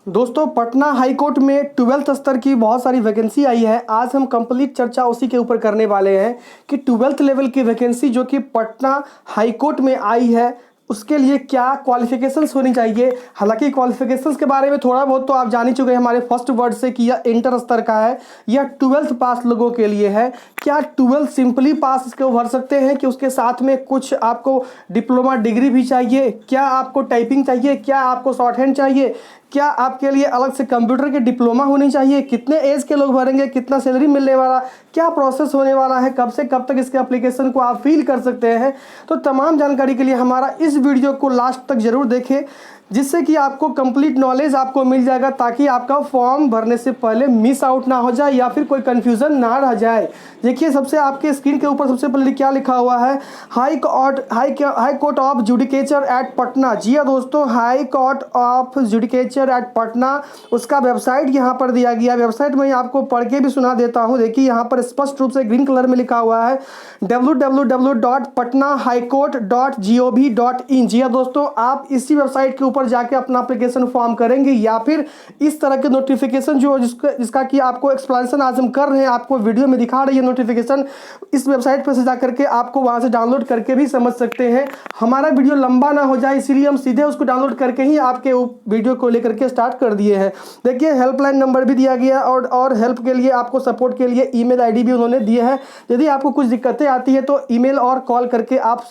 दोस्तों Patna high court में 12th स्तर की बहुत सारी वैकेंसी आई है। आज हम कंप्लीट चर्चा उसी के ऊपर करने वाले हैं कि 12th लेवल की वैकेंसी जो कि पटना हाई कोर्ट में आई है उसके लिए क्या क्वालिफिकेशंस होनी चाहिए। हालांकि क्वालिफिकेशंस के बारे में थोड़ा बहुत तो आप जान ही चुके हैं हमारे फर्स्ट वर्ड से कि यह इंटर स्तर का है, यह 12th पास लोगों के लिए है। क्या 12th सिंपली पास इसको भर सकते हैं कि उसके साथ में कुछ आपको डिप्लोमा डिग्री भी चाहिए? क्या आपको टाइपिंग चाहिए? क्या आपको शॉर्ट हैंड चाहिए? क्या आपके लिए अलग से कंप्यूटर की डिप्लोमा होनी चाहिए? कितने एज के लोग भरेंगे? कितना सैलरी मिलने वाला? क्या प्रोसेस होने वाला है? कब से कब तक इसके एप्लीकेशन को आप फिल कर सकते हैं? तो तमाम जानकारी के लिए हमारा इस वीडियो को लास्ट तक जरूर देखें, जिससे कि आपको कंप्लीट नॉलेज आपको मिल जाएगा, ताकि आपका फॉर्म भरने से पहले मिस आउट ना हो जाए या फिर कोई कंफ्यूजन ना रह जाए। देखिए सबसे आपके स्क्रीन के ऊपर सबसे पहले क्या लिखा हुआ है, high court of judicature at Patna. जी हाँ दोस्तों, high court of judicature at Patna, उसका वेबसाइट यहाँ पर दिया गया है। वेबसाइट में आपको पढ़ के भी सुना देता हूँ। देखिए यहाँ पर स्पष्ट रूप से ग्रीन कलर में लिखा हुआ है www.patnahighcourt.gov.in। जी हाँ दोस्तों, आप इसी वेबसाइट के ऊपर जाके अपना एप्लीकेशन फॉर्म करेंगे या फिर इस तरह के नोटिफिकेशन जो जिसका कि आपको एक्सप्लेनेशन आज हम कर रहे हैं, आपको वीडियो में दिखा रही है नोटिफिकेशन, इस वेबसाइट पर से जा करके आपको वहां से डाउनलोड करके भी समझ सकते हैं। हमारा वीडियो लंबा ना हो जाए इसीलिए हम सीधे उसको डाउनलोड करके ही आपके वीडियो को लेकर के स्टार्ट कर दिए हैं। देखिए हेल्पलाइन नंबर भी दिया गया और हेल्प के लिए आपको सपोर्ट के लिए ईमेल आईडी भी उन्होंने दिए है। यदि आपको कुछ दिक्कतें आती है तो ईमेल और कॉल करके आप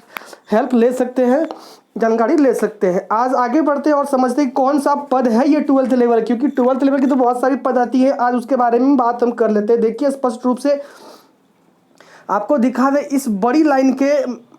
हेल्प ले सकते हैं, जानकारी ले सकते हैं। आज आगे बढ़ते हैं और समझते हैं कौन सा पद है ये 12th लेवल, क्योंकि 12th लेवल की तो बहुत सारी पद आती है। आज उसके बारे में बात हम कर लेते हैं। देखिए स्पष्ट रूप से आपको दिखा दे इस बड़ी लाइन के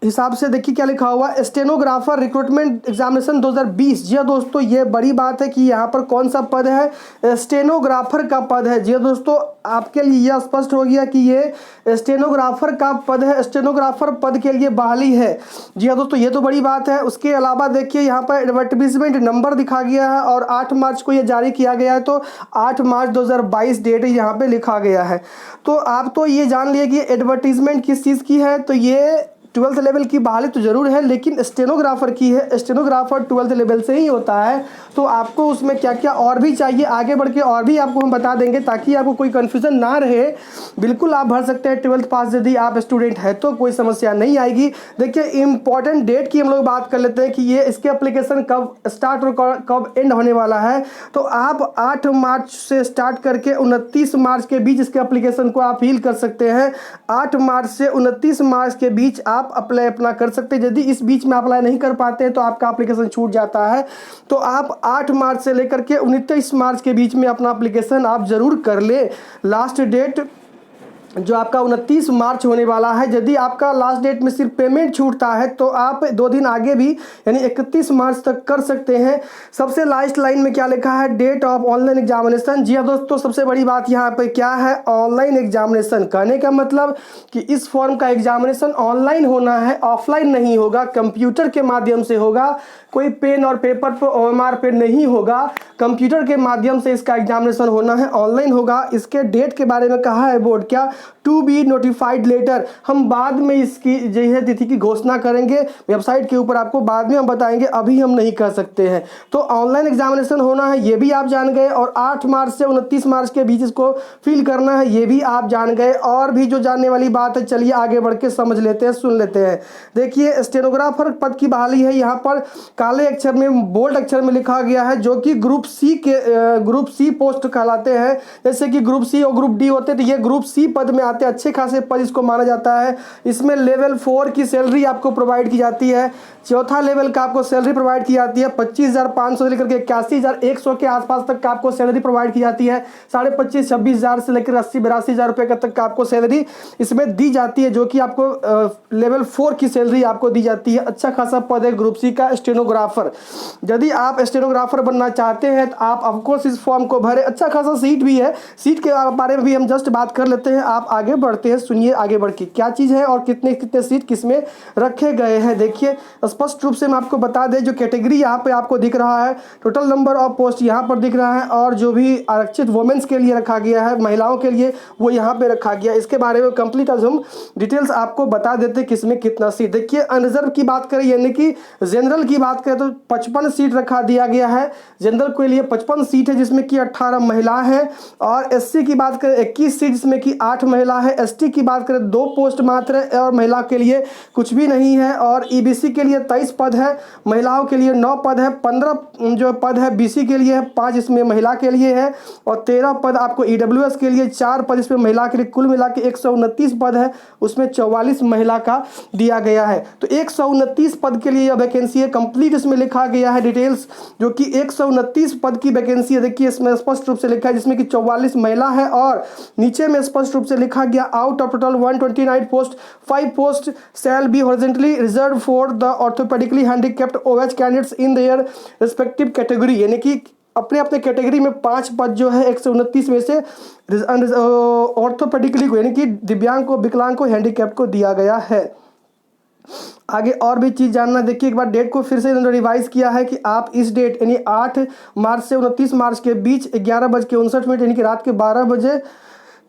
हिसाब से, देखिए क्या लिखा हुआ, स्टेनोग्राफर रिक्रूटमेंट एग्जामिनेशन 2020। जी हाँ दोस्तों, ये बड़ी बात है कि यहाँ पर कौन सा पद है, स्टेनोग्राफर का पद है। जी हाँ दोस्तों, आपके लिए यह स्पष्ट हो गया कि ये स्टेनोग्राफर का पद है, स्टेनोग्राफर पद के लिए बहाली है। जी हाँ दोस्तों, ये तो बड़ी बात है। उसके अलावा देखिए यहाँ पर एडवर्टीजमेंट नंबर दिखा गया है और 8 मार्च को ये जारी किया गया है, तो 8 मार्च 2022 डेट यहाँ पे लिखा गया है। तो आप तो ये जान लिए कि एडवर्टीजमेंट किस चीज़ की है, तो ये 12th लेवल की बहाली तो जरूर है, लेकिन स्टेनोग्राफर की है। स्टेनोग्राफर 12th लेवल से ही होता है। तो आपको उसमें क्या क्या और भी चाहिए, आगे बढ़ के और भी आपको हम बता देंगे, ताकि आपको कोई कन्फ्यूजन ना रहे। बिल्कुल आप भर सकते हैं 12th पास, यदि आप स्टूडेंट है तो कोई समस्या नहीं आएगी। देखिए इंपॉर्टेंट डेट की हम लोग बात कर लेते हैं कि ये इसके एप्लीकेशन कब स्टार्ट और कब एंड होने वाला है। तो आप 8 मार्च से स्टार्ट करके 29 मार्च के बीच इसके एप्लीकेशन को आप फिल कर सकते हैं। 8 मार्च से 29 मार्च के बीच आप अप्लाई अपना कर सकते हैं। यदि इस बीच में अप्लाई नहीं कर पाते हैं तो आपका एप्लीकेशन छूट जाता है। तो आप 8 मार्च से लेकर के 29 मार्च के बीच में अपना एप्लीकेशन आप जरूर कर ले। लास्ट डेट जो आपका 29 मार्च होने वाला है। यदि आपका लास्ट डेट में सिर्फ पेमेंट छूटता है तो आप 2 दिन आगे भी यानी 31 मार्च तक कर सकते हैं। सबसे लास्ट लाइन में क्या लिखा है, डेट ऑफ ऑनलाइन एग्जामिनेशन। जी हाँ दोस्तों, सबसे बड़ी बात यहाँ पे क्या है, ऑनलाइन एग्जामिनेशन। कहने का मतलब कि इस फॉर्म का एग्जामिनेशन ऑनलाइन होना है, ऑफलाइन नहीं होगा, कंप्यूटर के माध्यम से होगा। कोई पेन और पेपर पर OMR पे नहीं होगा, कंप्यूटर के माध्यम से इसका एग्जामिनेशन होना है, ऑनलाइन होगा। इसके डेट के बारे में कहा है बोर्ड क्या, टू बी नोटिफाइड लेटर। हम बाद में इसकी जो है तिथि की घोषणा करेंगे वेबसाइट के ऊपर, आपको बाद में हम बताएंगे, अभी हम नहीं कर सकते हैं। तो ऑनलाइन एग्जामिनेशन होना है ये भी आप जान गए, और 8 मार्च से 29 मार्च के बीच इसको फिल करना है ये भी आप जान गए। और भी जो जानने वाली बात है, चलिए आगे बढ़ के समझ लेते हैं, सुन लेते हैं। देखिए स्टेनोग्राफर पद की बहाली है। यहाँ पर काले अक्षर में बोल्ड अक्षर में लिखा गया है, जो कि ग्रुप सी पोस्ट कहलाते हैं। जैसे कि ग्रुप सी और ग्रुप डी होते हैं, तो ये ग्रुप सी पद में आते हैं। अच्छे खासे पद इसको माना जाता है। इसमें लेवल 4 की सैलरी आपको प्रोवाइड की जाती है। चौथा लेवल का आपको सैलरी प्रोवाइड की जाती है 25,500 से लेकर के 81,100 के आसपास तक का आपको सैलरी प्रोवाइड की जाती है। 25,500-26,000 से लेकर 80,82,000 रुपये तक का आपको सैलरी इसमें दी जाती है, जो कि आपको लेवल 4 की सैलरी आपको दी जाती है। अच्छा खासा पद है ग्रुप सी का स्टेनोग्राफर। यदि आप स्टेनोग्राफर बनना चाहते हैं तो आप ऑफकोर्स इस फॉर्म को भरें। अच्छा खासा सीट भी है, सीट के बारे में भी हम जस्ट बात कर लेते हैं। आप आप आगे बढ़ते हैं, सुनिए आगे बढ़ के क्या चीज़ है और कितने कितने सीट किस में रखे गए हैं। देखिए स्पष्ट रूप से मैं आपको बता दें, जो कैटेगरी यहाँ पे आपको दिख रहा है, टोटल नंबर ऑफ पोस्ट यहाँ पर दिख रहा है, और जो भी आरक्षित वुमेन्स के लिए रखा गया है, महिलाओं के लिए, वो यहाँ पे रखा गया। इसके बारे में कंप्लीट आज हम डिटेल्स आपको बता देते हैं किसमें कितना सीट। देखिए अनरिजर्व की बात करें यानी कि जनरल की बात करें तो 55 सीट रखा दिया गया है। जनरल के लिए 55 सीट है जिसमें कि 18 महिला है, और एससी की बात करें 21 सीट जिसमें कि 8 महिला है। एसटी की बात करें 2 पोस्ट मात्र है और महिला के लिए कुछ भी नहीं है। और ईबीसी के लिए 23 पद है, महिलाओं के लिए 9 पद है। 15 जो पद है बीसी के लिए है, 5 इसमें महिला के लिए है, और 13 पद आपको ईडब्ल्यूएस के लिए, 4 पद इसमें महिला के लिए। कुल मिला के 129 पद है, उसमें 44 महिला का दिया गया है। तो 129 पद के लिए यह वैकेंसी है। कंप्लीट इसमें लिखा गया है डिटेल्स, जो कि 129 पद की वैकेंसी है। देखिए इसमें स्पष्ट रूप से लिखा है जिसमें कि 44 महिला है, और नीचे में स्पष्ट रूप से लिखा गया out of total 129 post 5 post shall be horizontally reserved for the orthopaedically handicapped OH candidates in their respective category. यानी कि अपने अपने कैटेगरी में 5 पद जो है 129 में से ऑर्थोपेडिकली को यानी कि दिव्यांग को, विकलांग को, हैंडीकैप को दिया गया है। आगे और भी चीज़ जानना, देखिए एक बार डेट को फिर से रिवाइज किया है कि आप इस डेट यानी 8 मार्च से 29 मार्च के बीच 11:59 यानी कि रात के 12 बजे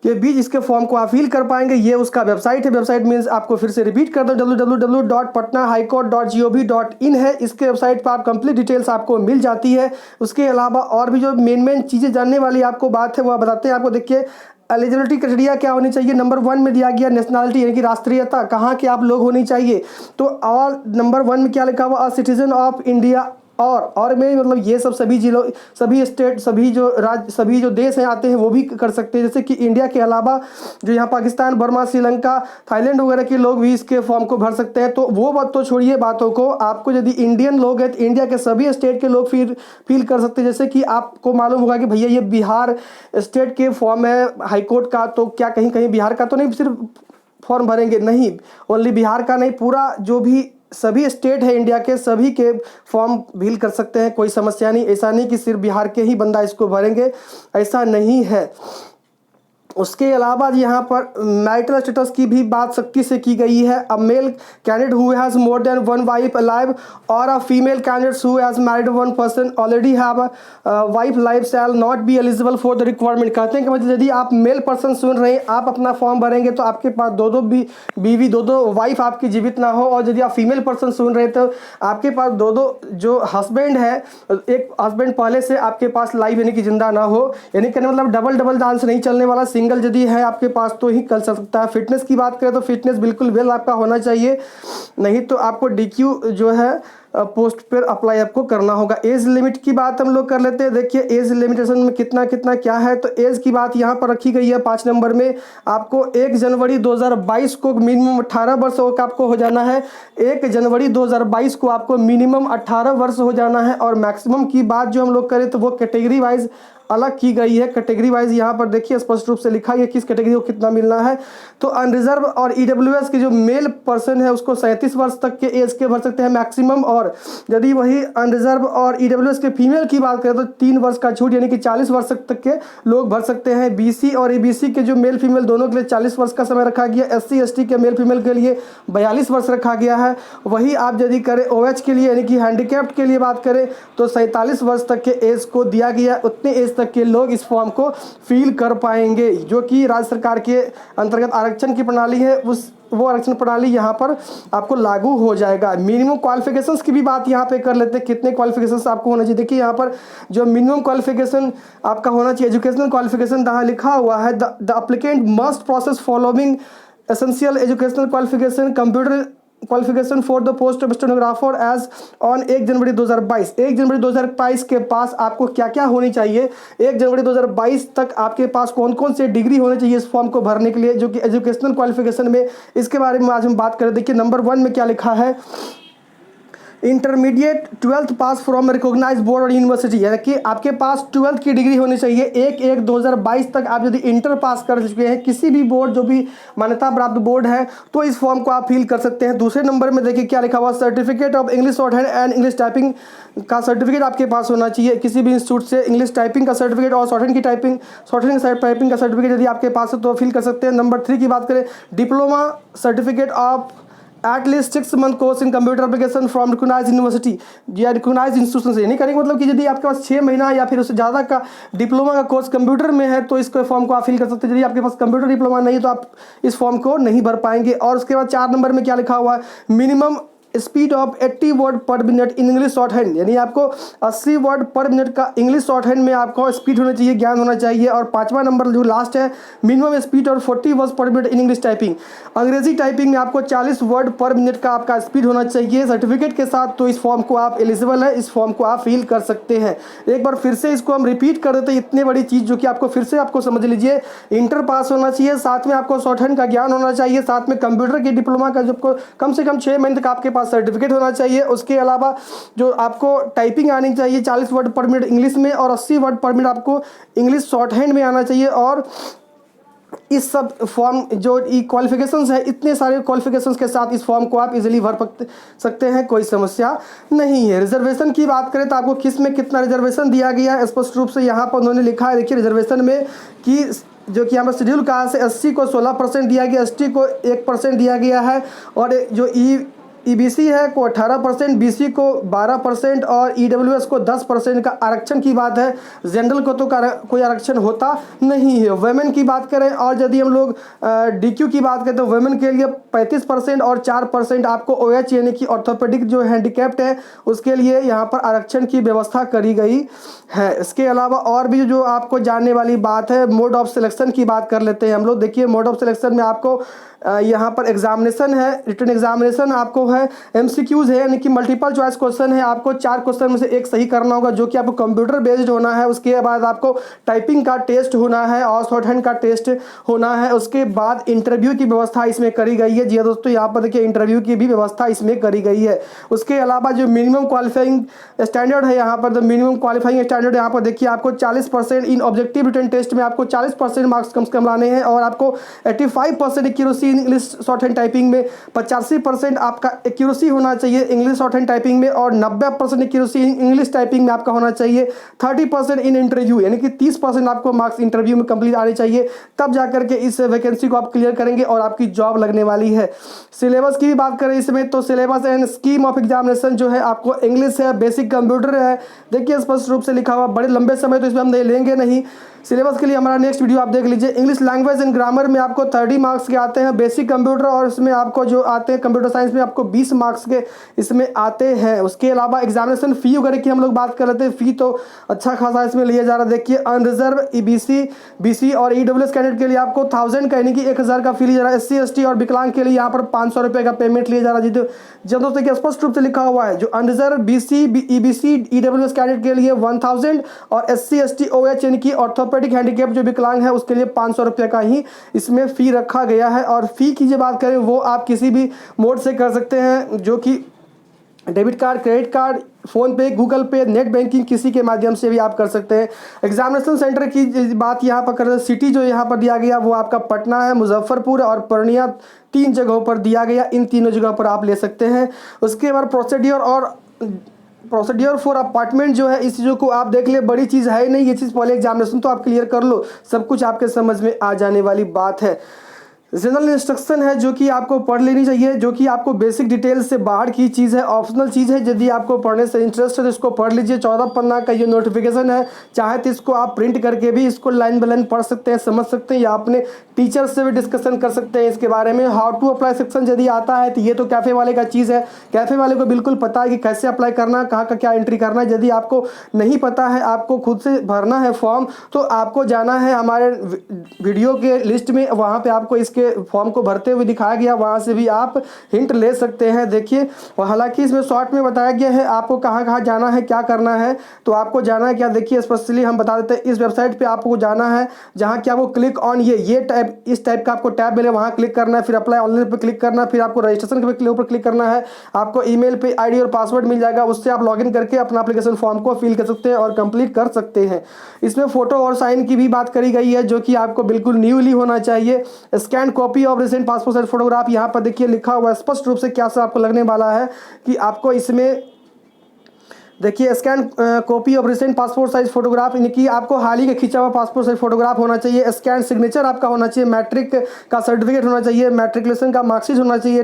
के बीच इसके फॉर्म को आप फिल कर पाएंगे। ये उसका वेबसाइट है। वेबसाइट मीन्स आपको फिर से रिपीट कर दो, www.patnahighcourt.gov.in है। इसके वेबसाइट पर आप कंप्लीट डिटेल्स आपको मिल जाती है। उसके अलावा और भी जो मेन चीज़ें जानने वाली आपको बात है वह बताते हैं आपको। देखिए एलिजिबिलिटी क्राइटेरिया क्या होनी चाहिए, नंबर 1 में दिया गया नेशनलिटी यानी कि राष्ट्रीयता, कहाँ के आप लोग होनी चाहिए। तो और नंबर 1 में क्या लिखा हुआ, अ सिटीजन ऑफ इंडिया। और में मतलब ये सब सभी जिलों, सभी स्टेट, सभी जो राज्य, सभी जो देश हैं आते हैं वो भी कर सकते हैं। जैसे कि इंडिया के अलावा जो यहाँ पाकिस्तान, बर्मा, श्रीलंका, थाईलैंड वगैरह के लोग भी इसके फॉर्म को भर सकते हैं। तो वो बात तो छोड़िए बातों को, आपको यदि इंडियन लोग हैं तो इंडिया के सभी स्टेट के लोग फील कर सकते हैं। जैसे कि आपको मालूम होगा कि भैया ये बिहार स्टेट के फॉर्म है हाईकोर्ट का, तो क्या कहीं कहीं बिहार का तो नहीं सिर्फ फॉर्म भरेंगे, नहीं ओनली बिहार का नहीं, पूरा जो भी सभी स्टेट है इंडिया के सभी के फॉर्म फिल कर सकते हैं, कोई समस्या नहीं। ऐसा नहीं कि सिर्फ बिहार के ही बंदा इसको भरेंगे, ऐसा नहीं है। उसके अलावा यहाँ पर मैरिटल स्टेटस की भी बात सख्ती से की गई है। A male candidate who has more than 1 wife alive और a female candidate who has married 1 person already have a wife live shall not be eligible for the requirement. कहते हैं कि मतलब यदि आप मेल पर्सन सुन रहे हैं, आप अपना फॉर्म भरेंगे तो आपके पास 2-2 बीवी, 2-2 वाइफ आपकी जीवित ना हो, और यदि आप फीमेल पर्सन सुन रहे हैं तो आपके पास 2-2 जो हस्बैंड है, एक हस्बैंड पहले से आपके पास लाइव यानी कि जिंदा ना हो। यानी कहने मतलब डबल डांस नहीं चलने वाला, सिंगल यदि है आपके पास तो ही कर सकता है। फिटनेस की बात करें तो फिटनेस बिल्कुल वेल आपका होना चाहिए, नहीं तो आपको डीक्यू जो है पोस्ट पर अप्लाई आपको करना होगा। एज लिमिट की बात हम लोग कर लेते हैं। देखिए एज लिमिटेशन में कितना कितना क्या है, तो एज की बात यहाँ पर रखी गई है 5 नंबर में। आपको 1 जनवरी 2022 को मिनिमम 18 वर्ष आपको हो जाना है। 1 जनवरी 2022 को आपको मिनिमम 18 वर्ष हो जाना है। और मैक्सिमम की बात जो हम लोग करें तो वो कैटेगरी वाइज अलग की गई है। कैटेगरी वाइज यहाँ पर देखिए स्पष्ट रूप से लिखा है किस कैटेगरी को कितना मिलना है। तो अनरिजर्व और ईडब्ल्यूएस के जो मेल पर्सन है उसको 37 वर्ष तक के एज के भर सकते हैं मैक्सिमम, और यदि वही अनरिजर्व और ईडब्ल्यूएस के फीमेल की बात करें तो 3 वर्ष का छूट यानी कि 40 वर्ष तक के लोग भर सकते हैं। बीसी और ईबीसी के जो मेल फीमेल दोनों के लिए 40 वर्ष का समय रखा गया। एससी एसटी के मेल फीमेल के लिए 42 वर्ष रखा गया है। वही आप यदि करें ओएच के लिए यानी कि हैंडीकैप्ड के लिए बात करें तो 47 वर्ष तक के एज को दिया गया। उतने एज तक के लोग इस फॉर्म को फिल कर पाएंगे, जो कि राज्य सरकार के अंतर्गत आरक्षण की प्रणाली है, वो आरक्षण प्रणाली यहाँ पर आपको लागू हो जाएगा। मिनिमम क्वालिफिकेशंस की भी बात यहाँ पे कर लेते हैं, कितने क्वालिफिकेशंस आपको होना चाहिए। देखिए यहाँ पर जो मिनिमम क्वालिफिकेशन आपका होना चाहिए, एजुकेशनल क्वालिफिकेशन यहाँ लिखा हुआ है, the applicant must process following essential educational qualification computer qualification for the post of stenographer as on 1 जनवरी 2022। 1 जनवरी 2022 के पास आपको क्या क्या होनी चाहिए, 1 जनवरी 2022 तक आपके पास कौन कौन से डिग्री होने चाहिए इस फॉर्म को भरने के लिए, जो कि एजुकेशनल क्वालिफिकेशन में, इसके बारे में आज हम बात करें। देखिए नंबर 1 में क्या लिखा है, intermediate 12th pass from recognise board और यूनिवर्सिटी, यानी कि आपके पास 12th की डिग्री होनी चाहिए। 1/1/2022 तक आप यदि इंटर पास कर चुके हैं किसी भी बोर्ड, जो भी मान्यता प्राप्त बोर्ड है, तो इस फॉर्म को आप फिल कर सकते हैं। दूसरे नंबर में देखिए क्या लिखा हुआ, certificate of English short hand and English typing का सर्टिफिकेट आपके पास होना चाहिए किसी भी इंस्टीट्यूट से। इंग्लिश टाइपिंग का सर्टिफिकेट और शॉर्ट हैंड टाइपिंग का सर्टिफिकेट यदि आपके पास है तो फिल कर सकते हैं। नंबर 3 की बात करें, diploma certificate of at least 6 month course in computer application from recognise university या रिकॉग्नाइज इंस्टीट्यूशन से। नहीं करेंगे मतलब कि यदि आपके पास 6 महीना या फिर उससे ज़्यादा का डिप्लोमा का कोर्स कंप्यूटर में है तो इसको फॉर्म को आप फिल कर सकते हैं। यदि आपके पास कंप्यूटर डिप्लोमा नहीं है तो आप इस फॉर्म को नहीं भर पाएंगे। और उसके बाद 4 नंबर में क्या लिखा हुआ है, मिनिमम स्पीड ऑफ 80 वर्ड पर minute in English short hand, यानी आपको 80 वर्ड पर मिनट का इंग्लिश शॉर्ट हैंड में आपको स्पीड होना चाहिए, ज्ञान होना चाहिए। और 5वां नंबर जो लास्ट है, मिनिमम स्पीड और 40 वर्ड पर मिनट इन इंग्लिश टाइपिंग, अंग्रेजी टाइपिंग में आपको 40 वर्ड पर मिनट का आपका स्पीड होना चाहिए सर्टिफिकेट के साथ। तो इस फॉर्म को आप एलिजिबल है, इस फॉर्म को आप फिल कर सकते हैं। एक बार फिर से इसको हम रिपीट कर देते हैं, इतनी बड़ी चीज़ जो कि आपको फिर से आपको समझ लीजिए, इंटर पास होना चाहिए, साथ में आपको शॉर्ट हैंड का ज्ञान होना चाहिए, साथ में कंप्यूटर के डिप्लोमा का जो कम से कम 6 महीने तक आपके पास सर्टिफिकेट होना चाहिए। उसके अलावा जो आपको टाइपिंग आनी चाहिए 40 वर्ड पर मिनट इंग्लिश में और 80 वर्ड पर मिनट आपको इंग्लिश शॉर्ट हैंड में आना चाहिए। और इस सब फॉर्म जो क्वालिफिकेशंस है, इतने सारे क्वालिफिकेशंस के साथ इस फॉर्म को आप इजीली भर सकते हैं, कोई समस्या नहीं है। रिजर्वेशन की बात करें तो आपको किस में कितना रिजर्वेशन दिया गया है स्पष्ट रूप से यहाँ पर उन्होंने लिखा है। देखिए रिजर्वेशन में कि जो कि यहाँ पर शेड्यूल कास्ट है 80 को 16% दिया गया, ST को 1% दिया गया है, और जो EBC है को 18%, BC को 12% और EWS को 10% का आरक्षण की बात है। जनरल को तो कोई आरक्षण होता नहीं है। वुमेन की बात करें और यदि हम लोग DQ की बात करें तो वुमेन के लिए 35% और 4% आपको OH यानी कि ऑर्थोपेडिक जो हैंडीकैप्ड है उसके लिए यहाँ पर आरक्षण की व्यवस्था करी गई है। इसके अलावा और भी जो आपको जानने वाली बात है, मोड ऑफ सिलेक्शन की बात कर लेते हैं हम लोग। देखिए मोड ऑफ सिलेक्शन में आपको यहाँ पर एग्जामिनेशन है, रिटन एग्जामिनेशन आपको है, MCQs है यानी कि मल्टीपल चॉइस क्वेश्चन है, आपको 4 क्वेश्चन में से एक सही करना होगा जो कि आपको कंप्यूटर बेस्ड होना है। उसके बाद आपको टाइपिंग का टेस्ट होना है और शॉर्ट हैंड का टेस्ट होना है। उसके बाद इंटरव्यू की व्यवस्था इसमें करी गई है। जी हाँ दोस्तों, यहाँ पर देखिए इंटरव्यू की भी व्यवस्था इसमें करी गई है। उसके अलावा जो मिनिमम क्वालिफाइंग स्टैंडर्ड है यहाँ पर, द मिनिमम क्वालिफाइंग स्टैंडर्ड यहाँ पर देखिए आपको 40% इन ऑब्जेक्टिव रिटन टेस्ट में आपको 40% मार्क्स कम से कम लाने हैं, और आपको 85% accuracy English short hand typing में, 85% आपका एक्यूरेसी होना चाहिए इंग्लिश शॉर्ट हैंड टाइपिंग में, और 90% एक्यूरेसी इंग्लिश टाइपिंग में आपका होना चाहिए। 30% इन इंटरव्यू यानी कि 30% आपको मार्क्स इंटरव्यू में कंप्लीट आने चाहिए, तब जाकर के इस वैकेंसी को आप क्लियर करेंगे और आपकी जॉब लगने वाली है। सिलेबस की भी बात करें इसमें तो syllabus and scheme of examination जो है आपको इंग्लिश है, बेसिक कंप्यूटर है। देखिए स्पष्ट रूप से लिखा हुआ, बड़े लंबे समय तो इसमें हम लेंगे नहीं। सिलेबस के लिए हमारा नेक्स्ट वीडियो आप देख लीजिए। इंग्लिश लैंग्वेज एंड ग्रामर में आपको 30 मार्क्स के आते हैं बेसिक कंप्यूटर, और इसमें आपको जो आते हैं कंप्यूटर साइंस में आपको 20 मार्क्स के इसमें आते हैं। उसके अलावा एग्जामिनेशन फ़ी वगैरह की हम लोग बात कर लेते हैं। फ़ी तो अच्छा खासा इसमें लिया जा रहा है। देखिए अनरिजर्व EBC BC और EWS कैंडिडेट के लिए आपको 1000 का यानी कि 1000 का फी लिया जा रहा है। SC ST और विकलांग के लिए यहाँ पर 500 रुपये का पेमेंट लिया जा रहा है। जब दोस्तों देखिए स्पष्ट रूप से लिखा हुआ है, जो unreserve BC EBC EWS candidate के लिए 1000 और SC ST OH यानी कि ऑर्थोपेडिक हैंडीकैप जो विकलांग है उसके लिए 500 रुपये का ही इसमें फ़ी रखा गया है। और फ़ी की जो बात करें वो आप किसी भी मोड से कर सकते हैं, जो कि debit card, credit card, phone पे, गूगल पे, नेट बैंकिंग किसी के माध्यम से भी आप कर सकते हैं। एग्जामिनेशन सेंटर की बात यहाँ पर करें, सिटी जो यहाँ पर दिया गया वो आपका पटना है, मुजफ्फरपुर और पूर्णिया 3 जगहों पर दिया गया। इन तीनों जगहों पर आप ले सकते हैं। उसके बाद प्रोसीड्योर फॉर अपार्टमेंट जो है, इस चीज़ों को आप देख ले, बड़ी चीज़ है नहीं ये चीज़, पहले एग्जामिनेशन तो आप क्लियर कर लो, सब कुछ आपके समझ में आ जाने वाली बात है। जनरल इंस्ट्रक्शन है जो कि आपको पढ़ लेनी चाहिए, जो कि आपको बेसिक डिटेल्स से बाहर की चीज़ है, ऑप्शनल चीज़ है। यदि आपको पढ़ने से इंटरेस्ट है तो इसको पढ़ लीजिए। 14 पन्ना का ये नोटिफिकेशन है, चाहे तो इसको आप प्रिंट करके भी इसको लाइन बाय लाइन पढ़ सकते हैं, समझ सकते हैं, या अपने टीचर से भी डिस्कशन कर सकते हैं इसके बारे में। हाउ टू अप्लाई सेक्शन यदि आता है तो ये तो कैफ़े वाले का चीज़ है, कैफ़े वाले को बिल्कुल पता है कि कैसे अप्लाई करना है, कहाँ का क्या एंट्री करना है। यदि आपको नहीं पता है, आपको खुद से भरना है फॉर्म, तो आपको जाना है हमारे वीडियो के लिस्ट में, वहाँ पर आपको इसके देखिए फॉर्म को भरते हुए दिखाया गया, वहाँ से भी आप हिंट ले सकते हैं। देखिए और हालांकि इसमें शॉर्ट में बताया गया है आपको कहाँ कहाँ जाना है, क्या करना है। तो आपको जाना है क्या, देखिए स्पेशली हम बता देते हैं, इस वेबसाइट पे आपको जाना है जहाँ कि आपको क्लिक ऑन ये टाइप, इस टाइप का आपको टैब मिले, वहाँ क्लिक करना है, फिर अप्लाई ऑनलाइन पर क्लिक करना है, फिर आपको रजिस्ट्रेशन के ऊपर क्लिक करना है। आपको ईमेल पे आईडी और पासवर्ड मिल जाएगा, उससे आप लॉगिन करके अपना एप्लीकेशन फॉर्म को फिल कर सकते हैं और कंप्लीट कर सकते हैं। इसमें फोटो और साइन की भी बात करी गई है, जो कि आपको बिल्कुल न्यूली होना चाहिए। Scan copy of recent passport size photograph, यहाँ पर देखिए लिखा हुआ है स्पष्ट रूप से क्या सा आपको लगने वाला है कि आपको इसमें देखिए scan copy of recent passport size photograph, यानी कि आपको हाल ही का खींचा हुआ पासपोर्ट साइज फोटोग्राफ होना चाहिए। स्कैन सिग्नेचर आपका होना चाहिए, मैट्रिक का सर्टिफिकेट होना चाहिए, मैट्रिकुलेशन का मार्कशीट होना चाहिए,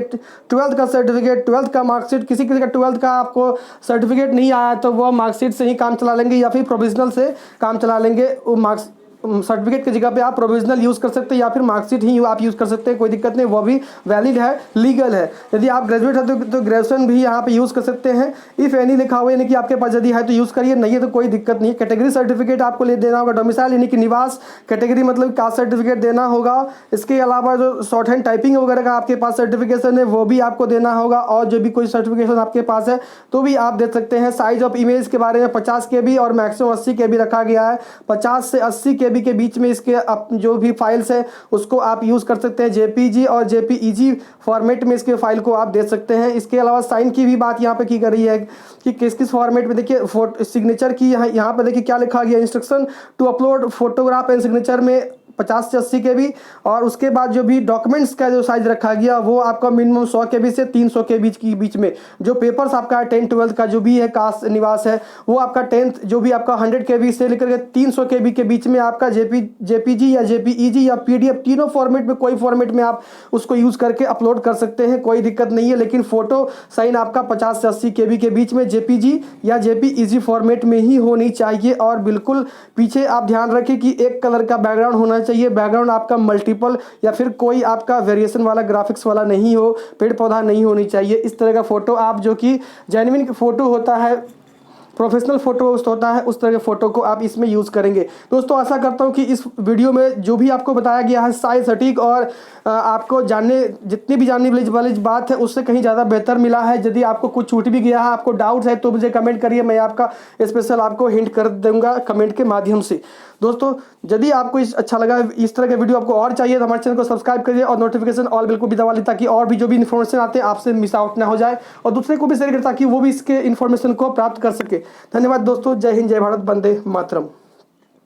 12th का सर्टिफिकेट, 12th का मार्कशीट। किसी किसी का 12th का आपको सर्टिफिकेट नहीं आया तो वो मार्कशीट से ही काम चला लेंगे या फिर प्रोविजनल से काम चला लेंगे। वो मार्क्स सर्टिफिकेट की जगह पे आप प्रोविजनल यूज़ कर सकते हैं या फिर मार्कशीट ही आप यूज़ कर सकते हैं, कोई दिक्कत नहीं, वो भी वैलिड है, लीगल है। यदि आप ग्रेजुएट है तो ग्रेजुएशन भी यहाँ पे यूज़ कर सकते हैं। इफ़ एनी लिखा हुआ है, यानी कि आपके पास यदि है तो यूज़ करिए, नहीं है तो कोई दिक्कत नहीं है। कैटेगरी सर्टिफिकेट आपको ले देना होगा, डोमिसाइल यानी कि निवास कैटेगरी मतलब कास्ट सर्टिफिकेट देना होगा। इसके अलावा जो शॉर्ट हैंड टाइपिंग वगैरह का आपके पास सर्टिफिकेशन है वो भी आपको देना होगा, और जो भी कोई सर्टिफिकेशन आपके पास है तो भी आप दे सकते हैं। साइज ऑफ इमेज के बारे में 50 KB और मैक्सिमम 80 KB रखा गया है। 50 से 80 KB के बीच में इसके जो भी फाइल्स है उसको आप यूज़ कर सकते हैं। JPG और JPEG फॉर्मेट में इसके फाइल को आप दे सकते हैं। इसके अलावा साइन की भी बात यहाँ पे की कर रही है कि किस किस फॉर्मेट में, देखिए सिग्नेचर की यहाँ पे देखिए क्या लिखा गया, instruction to upload photograph and signature में 50 से 80 KB, और उसके बाद जो भी डॉक्यूमेंट्स का जो साइज रखा गया वो आपका मिनिमम 100 KB से 300 KB के बीच में। जो पेपर्स आपका 10th 12th का जो भी है कास्ट निवास है वो आपका 10th जो भी आपका 100 KB से लेकर के 300 KB के बीच में आपका JPG या JPEG या PDF तीनों फॉर्मेट में कोई फॉर्मेट में आप उसको यूज़ करके अपलोड कर सकते हैं, कोई दिक्कत नहीं है। लेकिन फोटो साइन आपका 50 से 80 KB के बीच में JPG या JPEG फॉर्मेट में ही होनी चाहिए। और बिल्कुल पीछे आप ध्यान रखें कि एक कलर का बैकग्राउंड होना चाहिए, बैकग्राउंड आपका मल्टीपल या फिर कोई आपका वेरिएशन वाला ग्राफिक्स वाला नहीं हो, पेड़ पौधा नहीं होनी चाहिए। इस तरह का फोटो आप जो कि जेन्युइन फोटो होता है, प्रोफेशनल फोटो होता है, उस तरह के फोटो को आप इसमें यूज़ करेंगे। दोस्तों आशा करता हूँ कि इस वीडियो में जो भी आपको बताया गया है साइज सटीक और आपको जितनी भी जानने वाली बात है उससे कहीं ज़्यादा बेहतर मिला है। यदि आपको कुछ छूट भी गया है, आपको डाउट्स है, तो मुझे कमेंट करिए, मैं आपका स्पेशल आपको हिंट कर दूंगा कमेंट के माध्यम से। दोस्तों यदि आपको अच्छा लगा, इस तरह के वीडियो आपको और चाहिए तो हमारे चैनल को सब्सक्राइब करिए और नोटिफिकेशन ऑल बिल्कुल भी दबा लीजिए, ताकि और भी जो भी इन्फॉर्मेशन आते हैं आपसे मिस आउट ना हो जाए, और दूसरे को भी शेयर करें ताकि वो भी इसके इन्फॉर्मेशन को प्राप्त कर सके। धन्यवाद दोस्तों, जय हिंद, जय भारत, वंदे मातरम।